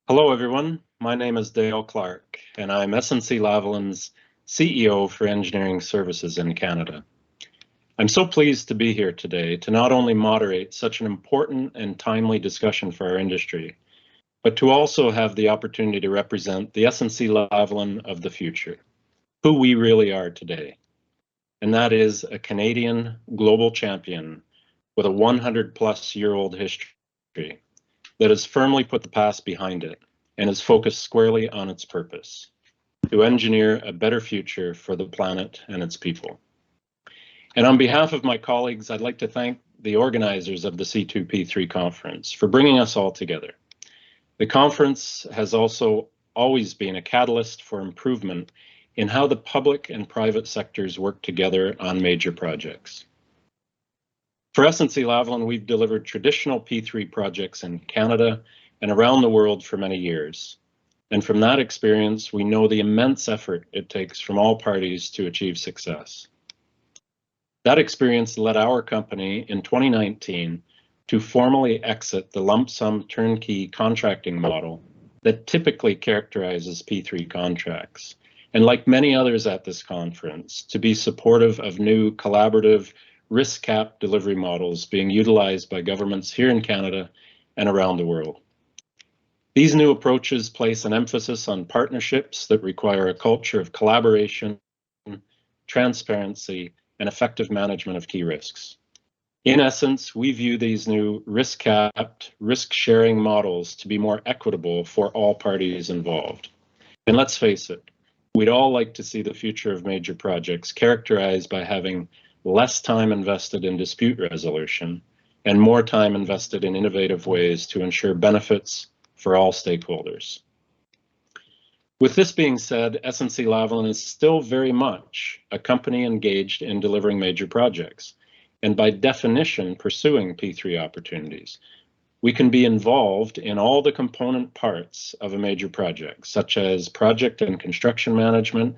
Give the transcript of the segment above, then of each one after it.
Hello, everyone. My name is Dale Clarke, and I'm SNC-Lavalin's CEO for Engineering Services in Canada. I'm so pleased to be here today to not only moderate such an important and timely discussion for our industry, but to also have the opportunity to represent the SNC-Lavalin of the future, who we really are today. And that is a Canadian global champion with a 100-plus-year-old history that has firmly put the past behind it and is focused squarely on its purpose, to engineer a better future for the planet and its people. And on behalf of my colleagues, I'd like to thank the organizers of the C2P3 conference for bringing us all together. The conference has also always been a catalyst for improvement in how the public and private sectors work together on major projects. For SNC-Lavalin, we've delivered traditional P3 projects in Canada and around the world for many years. And from that experience, we know the immense effort it takes from all parties to achieve success. That experience led our company in 2019 to formally exit the lump sum turnkey contracting model that typically characterizes P3 contracts. And like many others at this conference, to be supportive of new collaborative risk cap delivery models being utilized by governments here in Canada and around the world. These new approaches place an emphasis on partnerships that require a culture of collaboration, transparency, and effective management of key risks. In essence, we view these new risk-capped, risk-sharing models to be more equitable for all parties involved. And let's face it, we'd all like to see the future of major projects characterized by having less time invested in dispute resolution and more time invested in innovative ways to ensure benefits for all stakeholders. With this being said, SNC-Lavalin is still very much a company engaged in delivering major projects, and by definition pursuing P3 opportunities. We can be involved in all the component parts of a major project, such as project and construction management,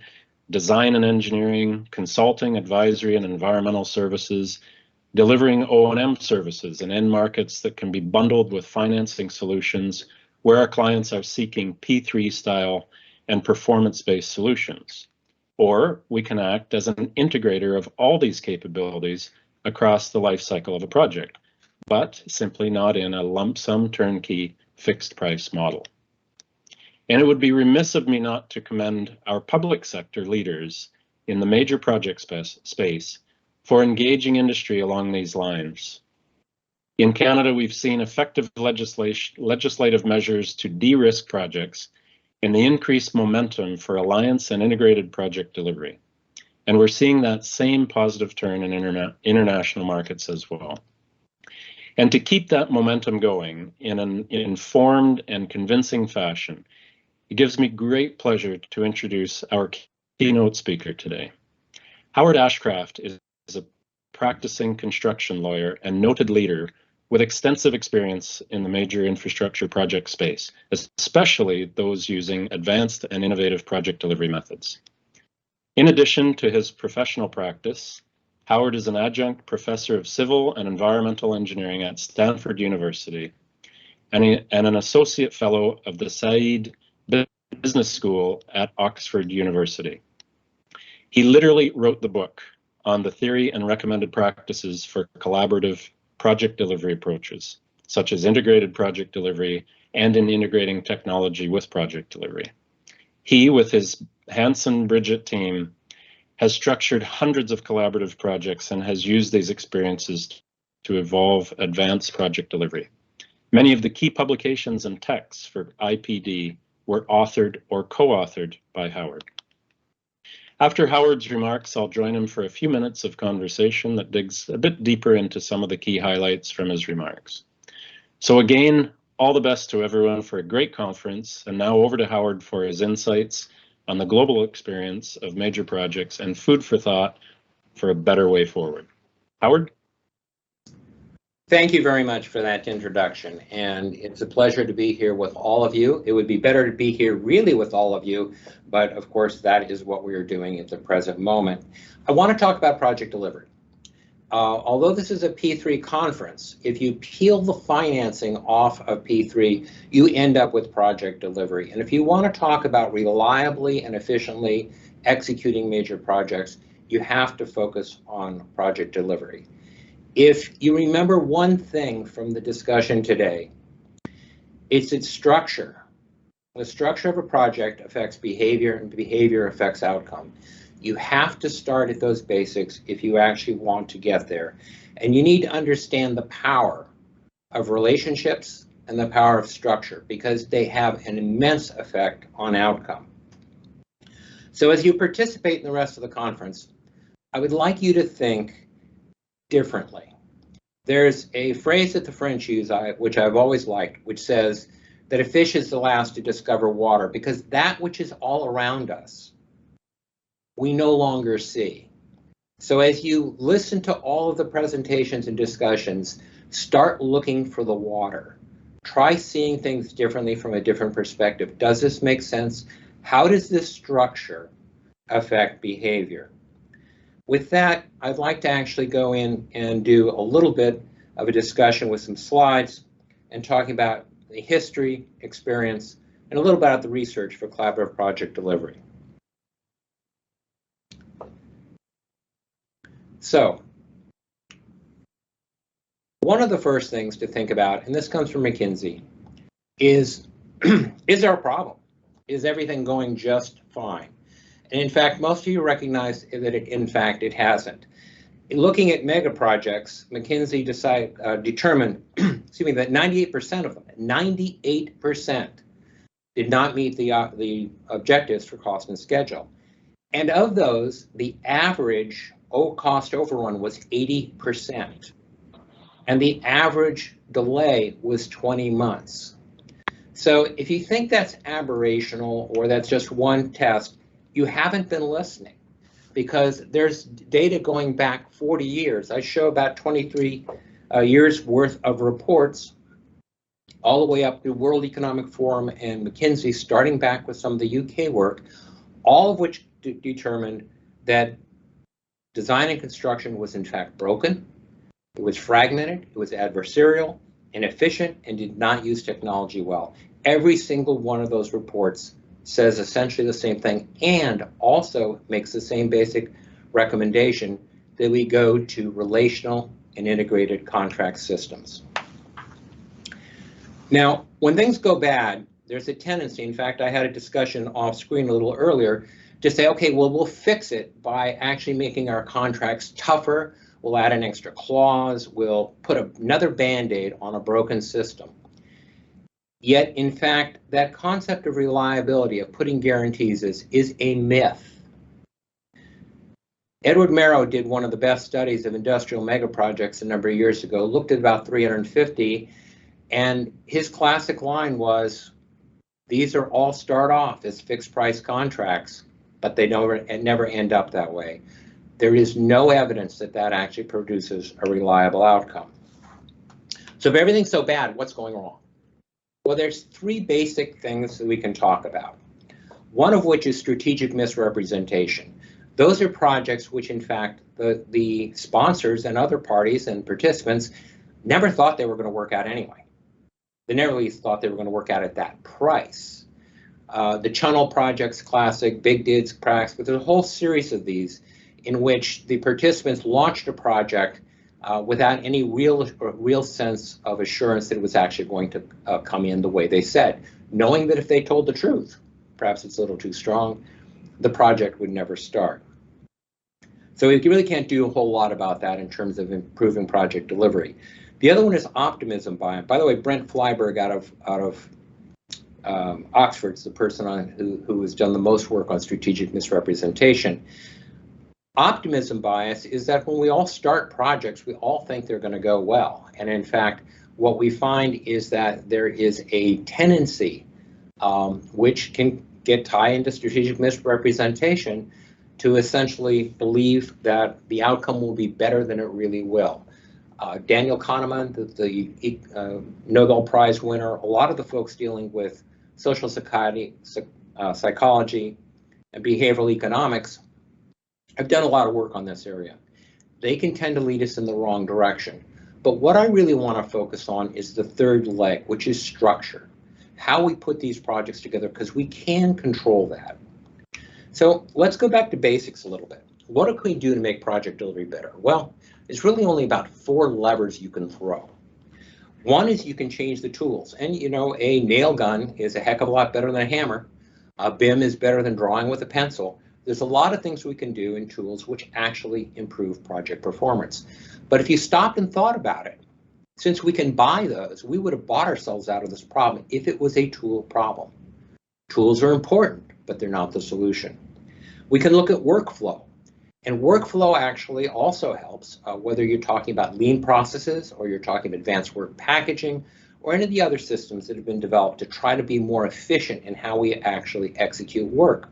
design and engineering, consulting, advisory, and environmental services, delivering O&M services in end markets that can be bundled with financing solutions where our clients are seeking P3 style and performance-based solutions. Or we can act as an integrator of all these capabilities across the life cycle of a project, but simply not in a lump sum turnkey fixed price model. And it would be remiss of me not to commend our public sector leaders in the major project space for engaging industry along these lines. In Canada, we've seen effective legislative measures to de-risk projects and the increased momentum for alliance and integrated project delivery. And we're seeing that same positive turn in international markets as well. And to keep that momentum going in an informed and convincing fashion, it gives me great pleasure to introduce our keynote speaker today. Howard Aschcraft is a practicing construction lawyer and noted leader with extensive experience in the major infrastructure project space, especially those using advanced and innovative project delivery methods. In addition to his professional practice, Howard is an adjunct professor of civil and environmental engineering at Stanford University and an associate fellow of the Said Business School at Oxford University. He literally wrote the book on the theory and recommended practices for collaborative project delivery approaches, such as integrated project delivery and in integrating technology with project delivery. He, with his Hanson Bridgett team, has structured hundreds of collaborative projects and has used these experiences to evolve advanced project delivery. Many of the key publications and texts for IPD were authored or co-authored by Howard. After Howard's remarks, I'll join him for a few minutes of conversation that digs a bit deeper into some of the key highlights from his remarks. So again, all the best to everyone for a great conference, and now over to Howard for his insights on the global experience of major projects and food for thought for a better way forward. Howard? Thank you very much for that introduction, and it's a pleasure to be here with all of you. It would be better to be here really with all of you, but of course that is what we are doing at the present moment. I want to talk about project delivery. although this is a P3 conference, if you peel the financing off of P3, you end up with project delivery. And if you want to talk about reliably and efficiently executing major projects, you have to focus on project delivery. If you remember one thing from the discussion today, it's its structure. The structure of a project affects behavior, and behavior affects outcome. You have to start at those basics if you actually want to get there. And you need to understand the power of relationships and the power of structure, because they have an immense effect on outcome. So as you participate in the rest of the conference, I would like you to think differently. There's a phrase that the French use, which I've always liked, which says that a fish is the last to discover water, because that which is all around us, we no longer see. So as you listen to all of the presentations and discussions, start looking for the water. Try seeing things differently from a different perspective. Does this make sense? How does this structure affect behavior? With that, I'd like to actually go in and do a little bit of a discussion with some slides and talking about the history, experience, and a little about the research for collaborative project delivery. So, one of the first things to think about, and this comes from McKinsey, is there a problem? Is everything going just fine? And in fact, most of you recognize that it hasn't. In looking at mega projects, McKinsey determined excuse me, that 98% of them, 98%, did not meet the objectives for cost and schedule. And of those, the average cost overrun was 80%. And the average delay was 20 months. So if you think that's aberrational or that's just one test, you haven't been listening, because there's data going back 40 years. I show about 23 years worth of reports all the way up to World Economic Forum and McKinsey, starting back with some of the UK work, all of which determined that design and construction was in fact broken, it was fragmented, it was adversarial, inefficient, and did not use technology well. Every single one of those reports says essentially the same thing, and also makes the same basic recommendation that we go to relational and integrated contract systems. Now, when things go bad, there's a tendency, in fact, I had a discussion off screen a little earlier, to say, okay, well, we'll fix it by actually making our contracts tougher, we'll add an extra clause, we'll put another Band-Aid on a broken system. Yet, in fact, that concept of reliability, of putting guarantees, is a myth. Edward Merrow did one of the best studies of industrial mega projects a number of years ago, looked at about 350, and his classic line was, these are all start off as fixed price contracts, but they never end up that way. There is no evidence that that actually produces a reliable outcome. So if everything's so bad, what's going wrong? Well, there's three basic things that we can talk about. One of which is strategic misrepresentation. Those are projects which, in fact, the sponsors and other parties and participants never thought they were going to work out anyway. They never really thought they were going to work out at that price. The Channel Project's classic, Big Dids cracks, but there's a whole series of these in which the participants launched a project without any real sense of assurance that it was actually going to come in the way they said, knowing that if they told the truth, perhaps it's a little too strong, the project would never start. So we really can't do a whole lot about that in terms of improving project delivery. The other one is optimism bias. By the way, Brent Flyberg out of Oxford's the person who has done the most work on strategic misrepresentation. Optimism bias is that when we all start projects, we all think they're going to go well. And in fact, what we find is that there is a tendency, which can get tied into strategic misrepresentation, to essentially believe that the outcome will be better than it really will. Daniel Kahneman, the Nobel Prize winner, a lot of the folks dealing with social psychology and behavioral economics have done a lot of work on this area. they can tend to lead us in the wrong direction. But what I really want to focus on is the third leg, which is structure. How we put these projects together, because we can control that. So let's go back to basics a little bit. What can we do to make project delivery better? Well, it's really only about 4 levers you can throw. One is you can change the tools. And you know, a nail gun is a heck of a lot better than a hammer. A BIM is better than drawing with a pencil. There's a lot of things we can do in tools which actually improve project performance. But if you stopped and thought about it, since we can buy those, we would have bought ourselves out of this problem if it was a tool problem. Tools are important, but they're not the solution. We can look at workflow. And workflow actually also helps, whether you're talking about lean processes or you're talking about advanced work packaging or any of the other systems that have been developed to try to be more efficient in how we actually execute work.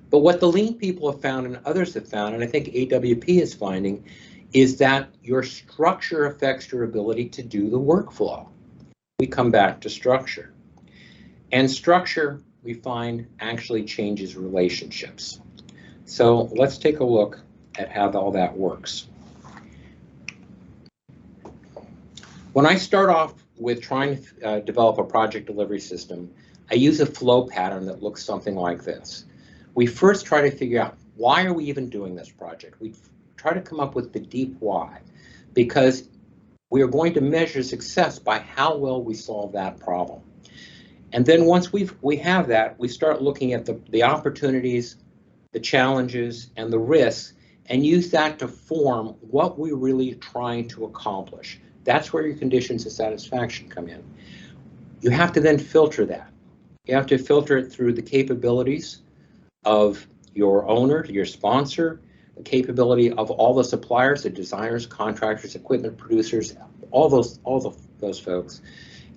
But what the lean people have found and others have found, and I think AWP is finding, is that your structure affects your ability to do the workflow. We come back to structure. And structure, we find, actually changes relationships. So let's take a look at how all that works. When I start off with trying to develop a project delivery system, I use a flow pattern that looks something like this. We first try to figure out, why are we even doing this project? We try to come up with the deep why, because we are going to measure success by how well we solve that problem. And then once we have that, we start looking at the opportunities, the challenges, and the risks, and use that to form what we're really trying to accomplish. That's where your conditions of satisfaction come in. You have to then filter that. You have to filter it through the capabilities of your owner, your sponsor, the capability of all the suppliers, the designers, contractors, equipment producers, all those folks.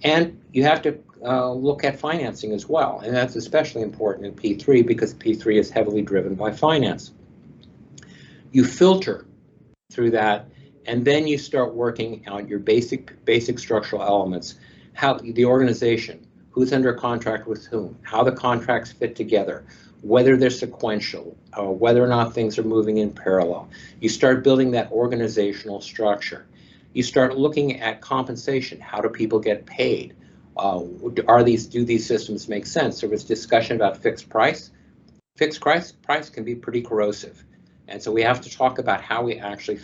And you have to look at financing as well, and that's especially important in P3 because P3 is heavily driven by finance. You filter through that, and then you start working on your basic structural elements, how the organization, who's under contract with whom, how the contracts fit together, whether they're sequential, whether or not things are moving in parallel. You start building that organizational structure. You start looking at compensation. How do people get paid? Do these systems make sense? There was discussion about fixed price. Fixed price can be pretty corrosive. And so we have to talk about how we actually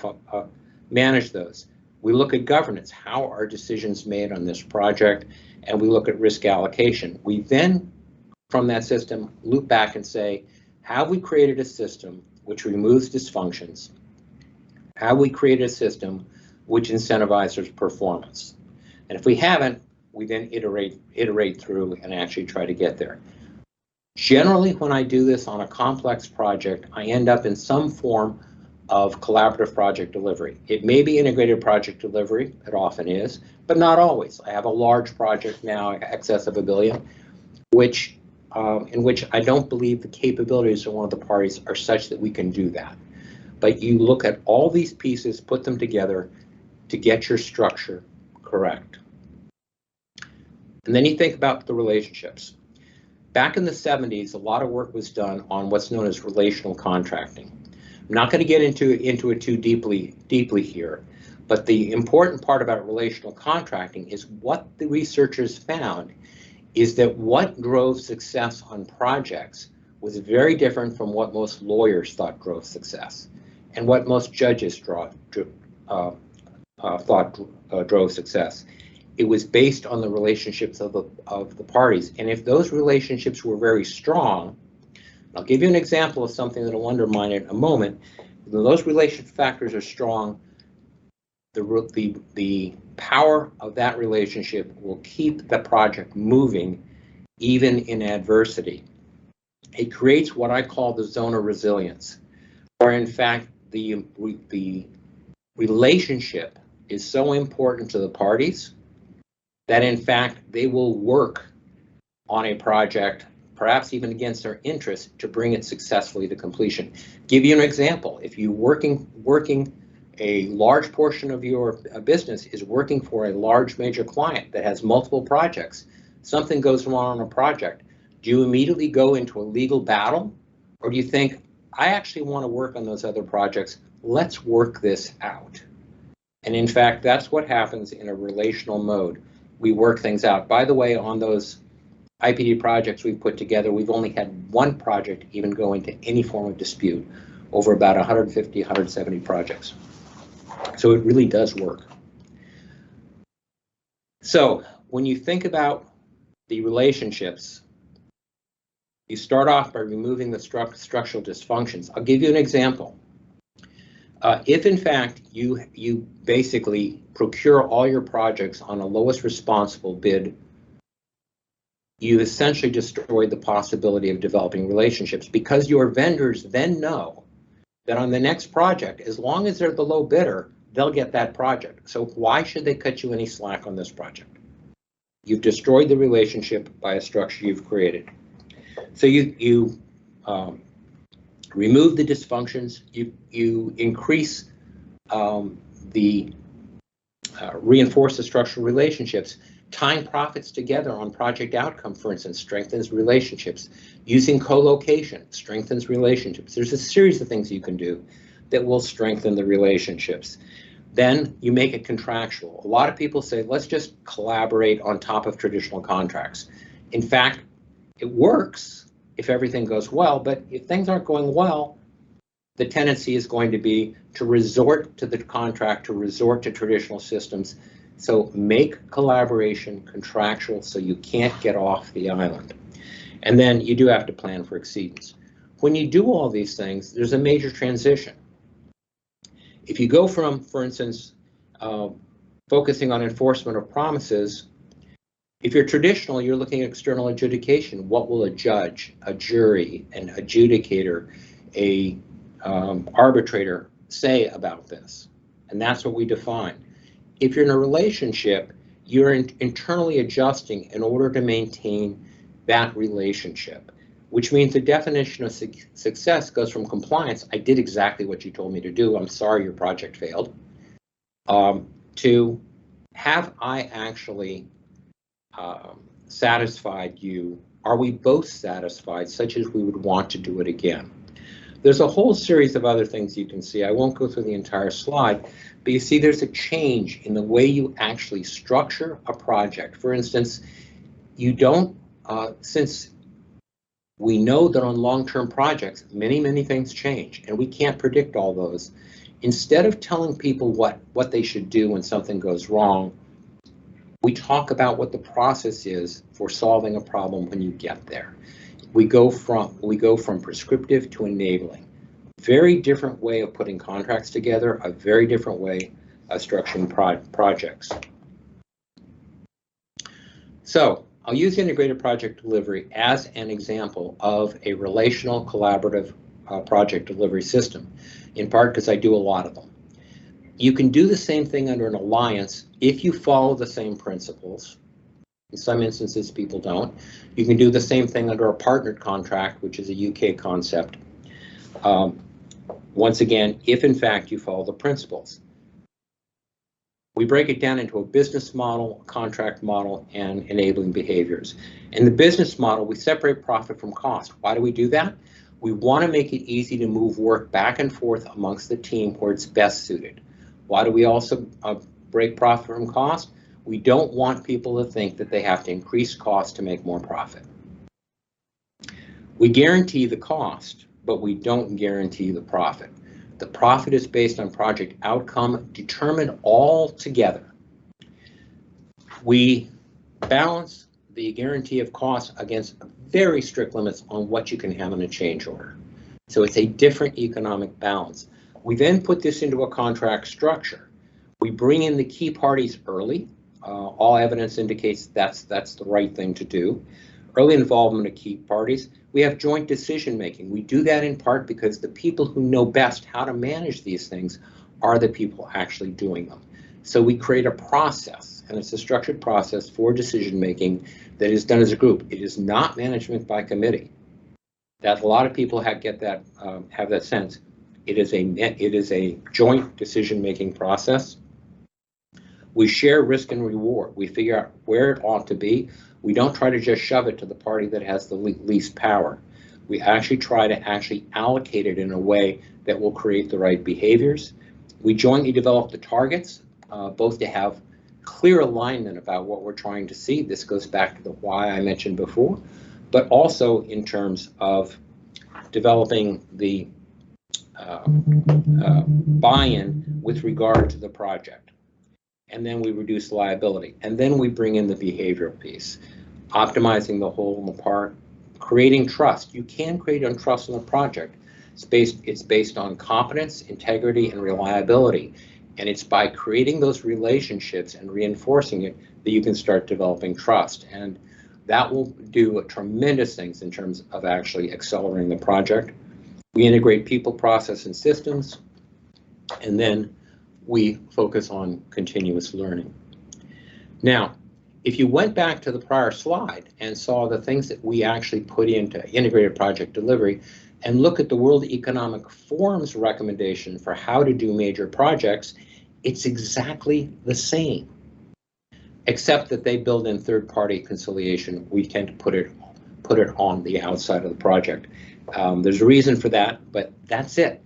manage those. We look at governance. How are decisions made on this project? And we look at risk allocation. We then, from that system, loop back and say, have we created a system which removes dysfunctions? Have we created a system which incentivizes performance? And if we haven't, we then iterate through and actually try to get there. Generally, when I do this on a complex project, I end up in some form of collaborative project delivery. It may be integrated project delivery, it often is, but not always. I have a large project now, excess of $1 billion, in which I don't believe the capabilities of one of the parties are such that we can do that. But you look at all these pieces, put them together to get your structure correct. And then you think about the relationships. Back in the 70s, a lot of work was done on what's known as relational contracting. I'm not going to get into it too deeply here, but the important part about relational contracting is what the researchers found is that what drove success on projects was very different from what most lawyers thought drove success and what most judges thought drove success. It was based on the relationships of the parties. And if those relationships were very strong, I'll give you an example of something that will undermine it in a moment. When those relationship factors are strong, the power of that relationship will keep the project moving even in adversity. It creates what I call the zone of resilience, where in fact the relationship is so important to the parties that in fact they will work on a project, perhaps even against their interest, to bring it successfully to completion. Give you an example. If you're working a large portion of your business is working for a large major client that has multiple projects, something goes wrong on a project, do you immediately go into a legal battle, or do you think, I actually want to work on those other projects, let's work this out. And in fact, that's what happens in a relational mode. We work things out. By the way, on those IPD projects we've put together, we've only had one project even go into any form of dispute over about 150, 170 projects. So it really does work. So when you think about the relationships, you start off by removing the structural dysfunctions. I'll give you an example. If in fact you basically procure all your projects on a lowest responsible bid, you essentially destroyed the possibility of developing relationships, because your vendors then know that on the next project, as long as they're the low bidder, they'll get that project. So why should they cut you any slack on this project? You've destroyed the relationship by a structure you've created. So you remove the dysfunctions, you increase reinforce the structural relationships. Tying profits together on project outcome, for instance, strengthens relationships. Using co-location strengthens relationships. There's a series of things you can do that will strengthen the relationships. Then you make it contractual. A lot of people say, let's just collaborate on top of traditional contracts. In fact, it works if everything goes well, but if things aren't going well, the tendency is going to be to resort to the contract, to resort to traditional systems. So make collaboration contractual so you can't get off the island. And then you do have to plan for exceedance. When you do all these things, there's a major transition. If you go from, for instance, focusing on enforcement of promises, if you're traditional, you're looking at external adjudication. What will a judge, a jury, an adjudicator, a arbitrator say about this? And that's what we define. If you're in a relationship, you're internally adjusting in order to maintain that relationship, which means the definition of success goes from compliance, I did exactly what you told me to do, I'm sorry your project failed, to have I actually satisfied you? Are we both satisfied such as we would want to do it again? There's a whole series of other things you can see. I won't go through the entire slide, but you see there's a change in the way you actually structure a project. For instance, you don't, since we know that on long-term projects, many things change, and we can't predict all those. Instead of telling people what they should do when something goes wrong, we talk about what the process is for solving a problem when you get there. We go from prescriptive to enabling. Very different way of putting contracts together, a very different way of structuring projects. So I'll use integrated project delivery as an example of a relational collaborative project delivery system, in part because I do a lot of them. You can do the same thing under an alliance if you follow the same principles. In some instances, people don't. You can do the same thing under a partnered contract, which is a UK concept. Once again, if in fact you follow the principles. We break it down into a business model, contract model, and enabling behaviors. In the business model, we separate profit from cost. Why do we do that? We want to make it easy to move work back and forth amongst the team where it's best suited. Why do we also break profit from cost? We don't want people to think that they have to increase cost to make more profit. We guarantee the cost, but we don't guarantee the profit. The profit is based on project outcome determined all together. We balance the guarantee of cost against very strict limits on what you can have in a change order. So it's a different economic balance. We then put this into a contract structure. We bring in the key parties early. All evidence indicates that's the right thing to do. Early involvement of key parties. We have joint decision making. We do that in part because the people who know best how to manage these things are the people actually doing them. So we create a process, and it's a structured process for decision making that is done as a group. It is not management by committee. That a lot of people have that sense. It is a joint decision making process. We share risk and reward. We figure out where it ought to be. We don't try to just shove it to the party that has the least power. We actually try to allocate it in a way that will create the right behaviors. We jointly develop the targets, both to have clear alignment about what we're trying to see. This goes back to the why I mentioned before, but also in terms of developing the buy-in with regard to the project. And then we reduce liability. And then we bring in the behavioral piece, optimizing the whole and the part, creating trust. You can create trust in a project. It's based on competence, integrity, and reliability. And it's by creating those relationships and reinforcing it that you can start developing trust. And that will do tremendous things in terms of actually accelerating the project. We integrate people, process, and systems, and then we focus on continuous learning. Now, if you went back to the prior slide and saw the things that we actually put into integrated project delivery and look at the World Economic Forum's recommendation for how to do major projects, it's exactly the same, except that they build in third-party conciliation. We tend to put it on the outside of the project. There's a reason for that, but that's it.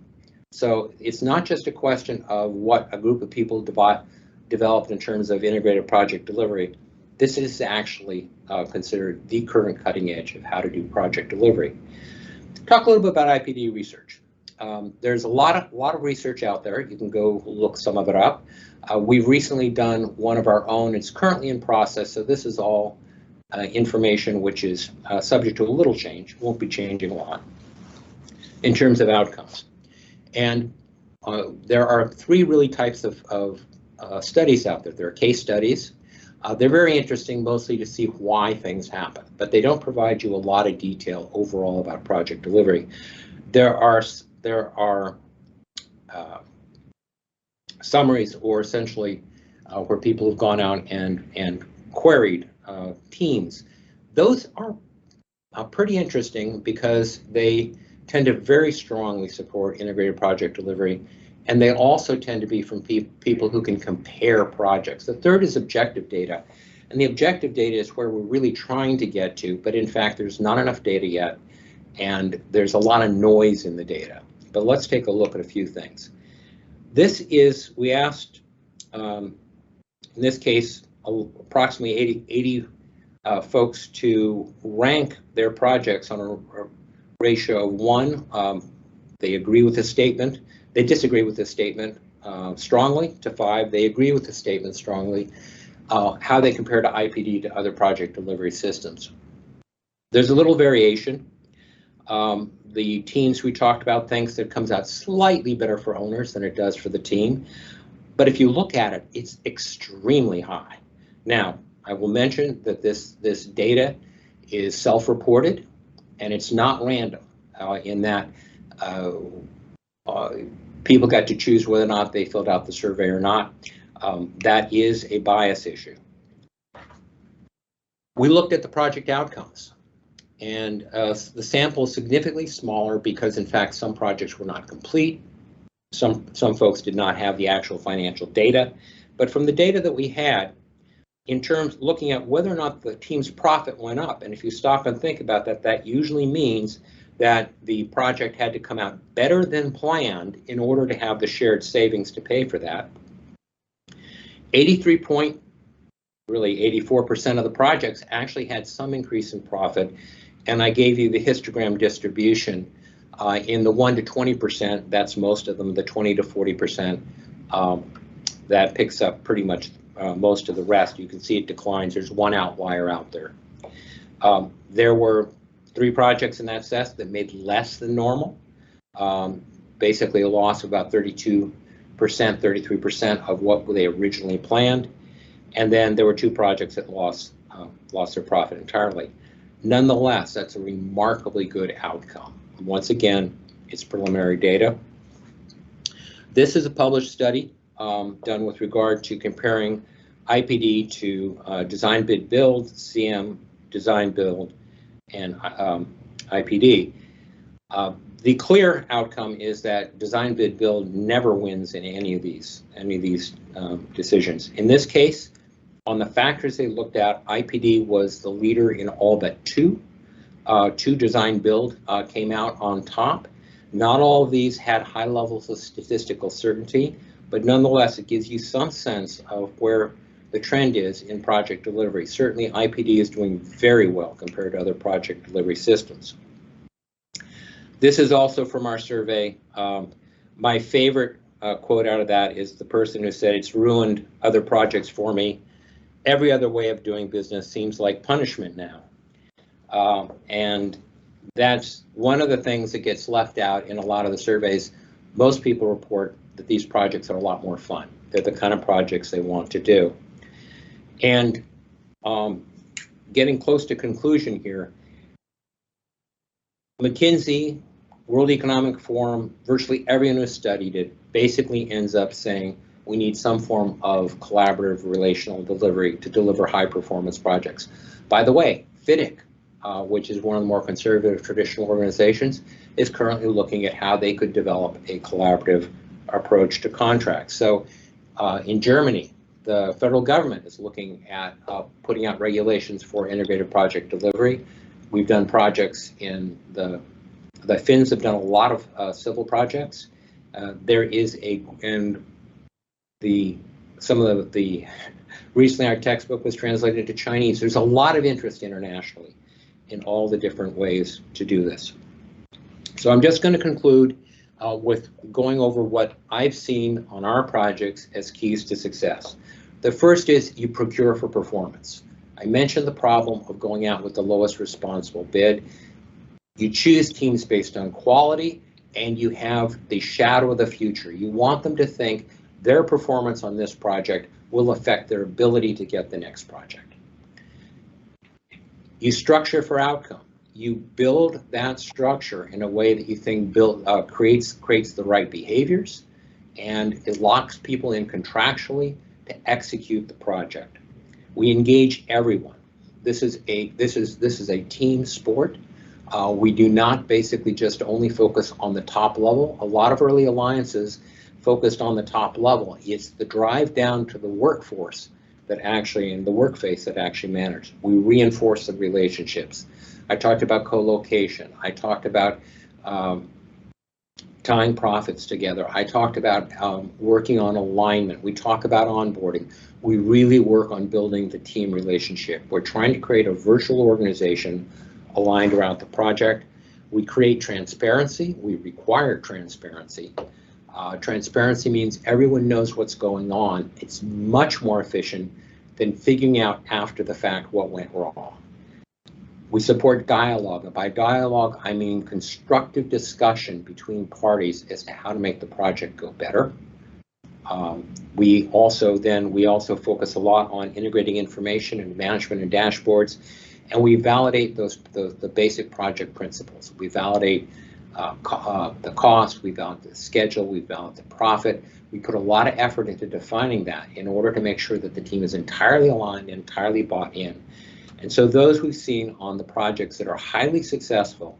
So it's not just a question of what a group of people developed in terms of integrated project delivery. This is actually considered the current cutting edge of how to do project delivery. Talk a little bit about IPD research. There's a lot of research out there. You can go look some of it up. We've recently done one of our own. It's currently in process, so this is all information which is subject to a little change, won't be changing a lot in terms of outcomes. And there are three really types of studies out there. There are case studies. They're very interesting, mostly to see why things happen, but they don't provide you a lot of detail overall about project delivery. There are summaries, or essentially where people have gone out and queried teams. Those are pretty interesting because they tend to very strongly support integrated project delivery, and they also tend to be from people who can compare projects. The third is objective data, and the objective data is where we're really trying to get to, but in fact there's not enough data yet, and there's a lot of noise in the data. But let's take a look at a few things. This is, we asked, in this case, approximately 80 folks to rank their projects on a ratio of 1. They agree with the statement. They disagree with the statement strongly, to 5. They agree with the statement strongly. How they compare to IPD to other project delivery systems. There's a little variation. The teams we talked about thinks that it comes out slightly better for owners than it does for the team. But if you look at it, it's extremely high. Now, I will mention that this data is self-reported, and it's not random in that people got to choose whether or not they filled out the survey or not. That is a bias issue. We looked at the project outcomes, and the sample is significantly smaller because, in fact, some projects were not complete. Some folks did not have the actual financial data. But from the data that we had, in terms looking at whether or not the team's profit went up, and if you stop and think about that, that usually means that the project had to come out better than planned in order to have the shared savings to pay for that. 84% of the projects actually had some increase in profit, and I gave you the histogram distribution. In the 1 to 20%, that's most of them. The 20 to 40%, that picks up pretty much most of the rest. You can see it declines. There's one outlier out there. There were 3 projects in that set that made less than normal, basically a loss of about 32%, 33% of what they originally planned. And then there were 2 projects that lost their profit entirely. Nonetheless, that's a remarkably good outcome. Once again, it's preliminary data. This is a published study done with regard to comparing IPD to design bid build, CM design build, and IPD. The clear outcome is that design bid build never wins in any of these decisions. In this case, on the factors they looked at, IPD was the leader in all but 2. 2 design build came out on top. Not all of these had high levels of statistical certainty, but nonetheless, it gives you some sense of where the trend is in project delivery. Certainly, IPD is doing very well compared to other project delivery systems. This is also from our survey. My favorite quote out of that is the person who said, "It's ruined other projects for me. Every other way of doing business seems like punishment now." And that's one of the things that gets left out in a lot of the surveys. Most people report that these projects are a lot more fun. They're the kind of projects they want to do. And getting close to conclusion here, McKinsey, World Economic Forum, virtually everyone who studied it basically ends up saying we need some form of collaborative relational delivery to deliver high performance projects. By the way, FIDIC, which is one of the more conservative traditional organizations, is currently looking at how they could develop a collaborative approach to contracts. So in Germany, the federal government is looking at putting out regulations for integrated project delivery. We've done projects in the Finns have done a lot of civil projects. There is recently our textbook was translated into Chinese. There's a lot of interest internationally in all the different ways to do this. So I'm just going to conclude with going over what I've seen on our projects as keys to success. The first is you procure for performance. I mentioned the problem of going out with the lowest responsible bid. You choose teams based on quality, and you have the shadow of the future. You want them to think their performance on this project will affect their ability to get the next project. You structure for outcome. You build that structure in a way that you think creates the right behaviors, and it locks people in contractually to execute the project. We engage everyone. This is a team sport. We do not basically just only focus on the top level. A lot of early alliances focused on the top level. It's the drive down to the workforce that actually, in the work phase, that actually matters. We reinforce the relationships. I talked about co-location. I talked about tying profits together. I talked about working on alignment. We talk about onboarding. We really work on building the team relationship. We're trying to create a virtual organization aligned around the project. We create transparency. We require transparency. Transparency means everyone knows what's going on. It's much more efficient than figuring out after the fact what went wrong. We support dialogue, and by dialogue I mean constructive discussion between parties as to how to make the project go better. We also focus a lot on integrating information and management and dashboards, and we validate the basic project principles. We validate the cost, we validate the schedule, we validate the profit. We put a lot of effort into defining that in order to make sure that the team is entirely aligned, entirely bought in. And so those we've seen on the projects that are highly successful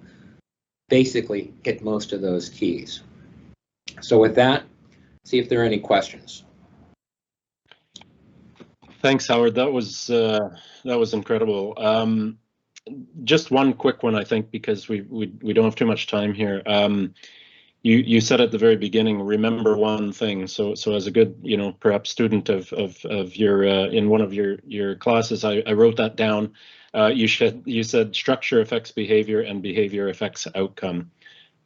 basically hit most of those keys. So with that, see if there are any questions. Thanks, Howard. That was incredible. Just one quick one, I think, because we don't have too much time here. You said at the very beginning, remember one thing. So as a good, perhaps student of your in one of your classes, I wrote that down. You said structure affects behavior and behavior affects outcome.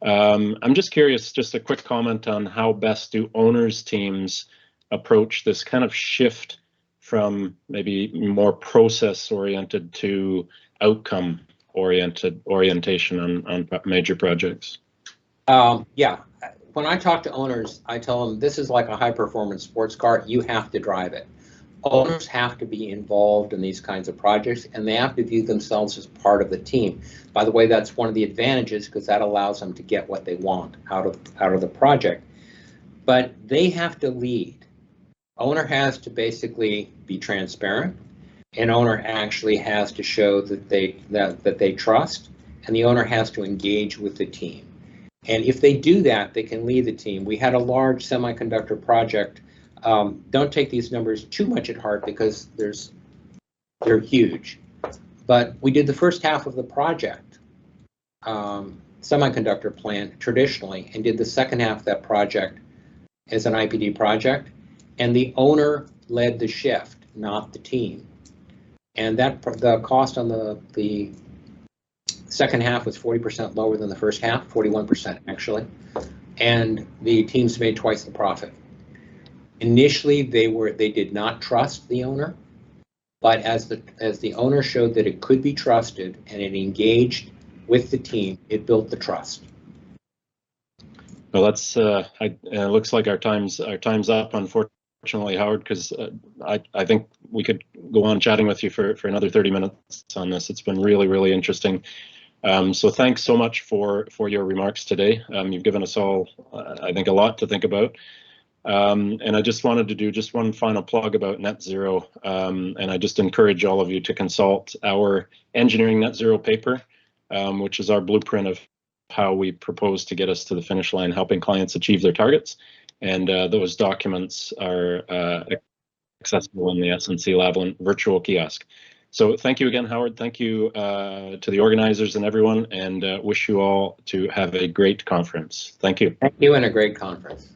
I'm just curious, just a quick comment on how best do owners teams approach this kind of shift from maybe more process oriented to outcome orientation on major projects? Yeah, when I talk to owners, I tell them this is like a high performance sports car. You have to drive it. Owners have to be involved in these kinds of projects, and they have to view themselves as part of the team. By the way, that's one of the advantages, because that allows them to get what they want out of the project. But they have to lead. Owner has to basically be transparent. An owner actually has to show that they trust, and the owner has to engage with the team. And if they do that, they can lead the team. We had a large semiconductor project. Don't take these numbers too much at heart because they're huge. But we did the first half of the project semiconductor plant traditionally and did the second half of that project as an IPD project. And the owner led the shift, not the team. And that the cost on the second half was 40% lower than the first half, 41% actually. And the teams made twice the profit. Initially, they did not trust the owner, but as the owner showed that it could be trusted and it engaged with the team, it built the trust. Well, that's it looks like our time's up, unfortunately, Howard, because I think we could go on chatting with you for another 30 minutes on this. It's been really, really interesting. So thanks so much for your remarks today. You've given us all, I think, a lot to think about. And I just wanted to do just one final plug about net zero. And I just encourage all of you to consult our engineering net zero paper, which is our blueprint of how we propose to get us to the finish line, helping clients achieve their targets. And those documents are accessible in the SNC-Lavalin virtual kiosk. So thank you again, Howard. Thank you to the organizers and everyone, and wish you all to have a great conference. Thank you. Thank you, and a great conference.